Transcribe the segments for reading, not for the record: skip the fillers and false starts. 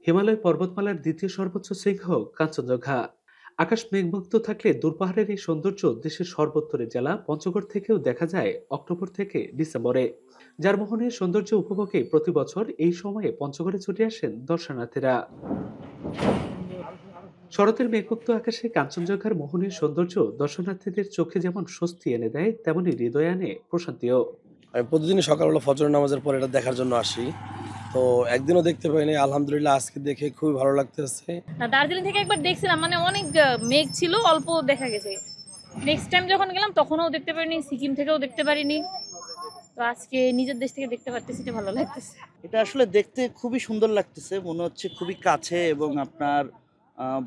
হিমালয় পর্বতমালার দ্বিতীয় সর্বোচ্চ শৃঙ্গ কাঞ্চনজঙ্ঘা। আকাশ মেঘমুক্ত থাকলে দূরপাহাড়ের এই সৌন্দর্য দেশের সর্বোত্তরের জেলা পঞ্চগড় থেকেও দেখা যায় অক্টোবর থেকে ডিসেম্বরে। যার মোহনীয় সৌন্দর্য উপভোগে প্রতি বছর এই সময়ে পঞ্চগড়ে ছুটে আসেন দর্শনার্থীরা। শরতের মেঘমুক্ত আকাশে কাঞ্চনজঙ্ঘার মোহনীয় সৌন্দর্য দর্শনার্থীদের চোখে যেমন স্বস্তি এনে দেয়, তেমনি হৃদয়ে আনে প্রশান্তিও। আমি প্রতিদিনই সকালবেলা ফজর নামাজের পর এটা দেখার জন্য আসি। তো একদিনও দেখতে পাইনি, আলহামদুলিল্লাহ আজকে দেখে খুবই ভালো লাগতেছে। দার্জিলিং থেকে একবার দেখছিলাম, মানে অনেক মেঘ ছিল, অল্প দেখা গেছে। নেক্সট টাইম যখন গেলাম তখনও দেখতে পারিনি, সিকিম থেকেও দেখতে পারিনি। তো আজকে নিজের দেশ থেকে দেখতে পারতেছি, এটা ভালো লাগতেছে। এটা আসলে দেখতে খুবই সুন্দর লাগতেছে, মনে হচ্ছে খুবই কাছে, এবং আপনার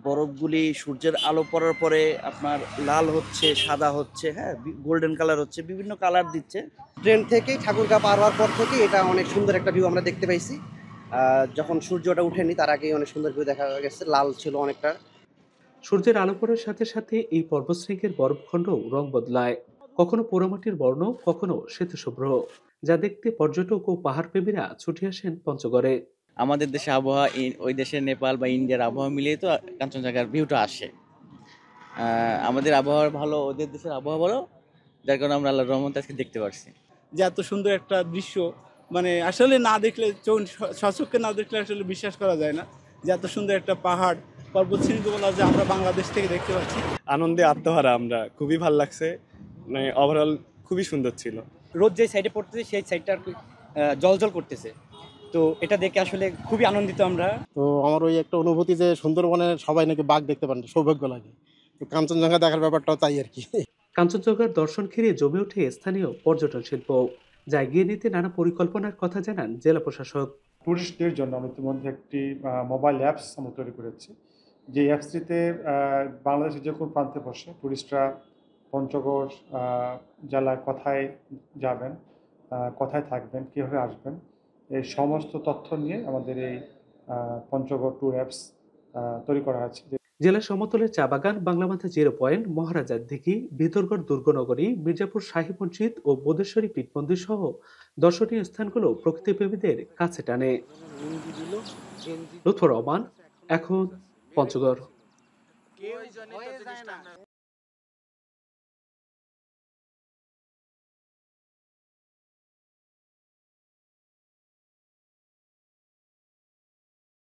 বরফগুলি সূর্যের আলো পড়ার পরে আপনার লাল হচ্ছে, সাদা হচ্ছে, হ্যাঁ গোল্ডেন কালার হচ্ছে, বিভিন্ন কালার দিচ্ছে। ট্রেন থেকেই ঠাকুরগাঁও পার হওয়ার পর থেকে এটা অনেক সুন্দর একটা ভিউ আমরা দেখতে পাইছি। যখন সূর্যটা উঠেনি তার আগেই অনেক সুন্দর ভিউ দেখা গেছে, লাল ছিল অনেকটা। সূর্যের আলো পড়ার সাথে সাথে এই পর্বতশৃঙ্গের বরফখণ্ড রং বদলায়, কখনো পোড়ামাটির বর্ণ, কখনো শ্বেতশুভ্র, যা দেখতে পর্যটক ও পাহাড় প্রেমীরা ছুটে আসেন পঞ্চগড়ে। আমাদের দেশে আবহাওয়া ওই দেশের নেপাল বা ইন্ডিয়ার আবহাওয়া মিলিয়ে তো কাঞ্চনজঙ্ঘার ভিউটা আসে। আমাদের আবহাওয়া ভালো, ওদের দেশের আবহাওয়া ভালো, যার কারণে আমরা আল্লাহর রহমতে আজকে দেখতে পারছি। যে এত সুন্দর একটা দৃশ্য, মানে আসলে না দেখলে, স্বচক্ষে না দেখলে আসলে বিশ্বাস করা যায় না যে এত সুন্দর একটা পাহাড় পর্বত শৃঙ্খলা যে আমরা বাংলাদেশ থেকে দেখতে পাচ্ছি। আনন্দে আত্মহারা আমরা, খুবই ভালো লাগছে, মানে ওভারঅল খুবই সুন্দর ছিল। রোদ যে সাইডে পড়তেছে সেই সাইডটা আর কি জল করতেছে, তো এটা দেখে আসলে খুবই আনন্দিত আমরা। তো আমার ওই একটা অনুভূতি যে সুন্দরবনে সবাই নাকি বাঘ দেখতে পান, সৌভাগ্য লাগে। তো কাঞ্চনজঙ্ঘা দেখার ব্যাপারটাও তাই আর কি। কাঞ্চনজঙ্ঘার দর্শন ঘিরে জমে ওঠে স্থানীয় পর্যটন শিল্প, যা এগিয়ে নিতে নানা পরিকল্পনার কথা জানান জেলা প্রশাসক। ট্যুরিস্টদের জন্য আমি ইতিমধ্যে একটি মোবাইল অ্যাপস আমরা তৈরি করেছি। যে অ্যাপসটিতে বাংলাদেশের যে কোনো প্রান্তে বসে ট্যুরিস্টরা পঞ্চগড় জেলায় কোথায় যাবেন, কোথায় থাকবেন, কীভাবে আসবেন, এই সমস্ত তথ্য নিয়ে আমাদের এই পঞ্চগড় ট্যুর অ্যাপস তৈরি করা হয়েছে। জেলার সমতলের চা বাগান, বাংলামাথা জিরো পয়েন্ট, মহারাজার দিঘি, ভিতরগড় দুর্গনগরী, মির্জাপুর শাহী মসজিদ ও বোদেশ্বরী পীঠ মন্দির সহ দর্শনীয় স্থানগুলো প্রকৃতিপ্রেমীদের কাছে টানে। লুৎফর রহমান, এখন, পঞ্চগড়।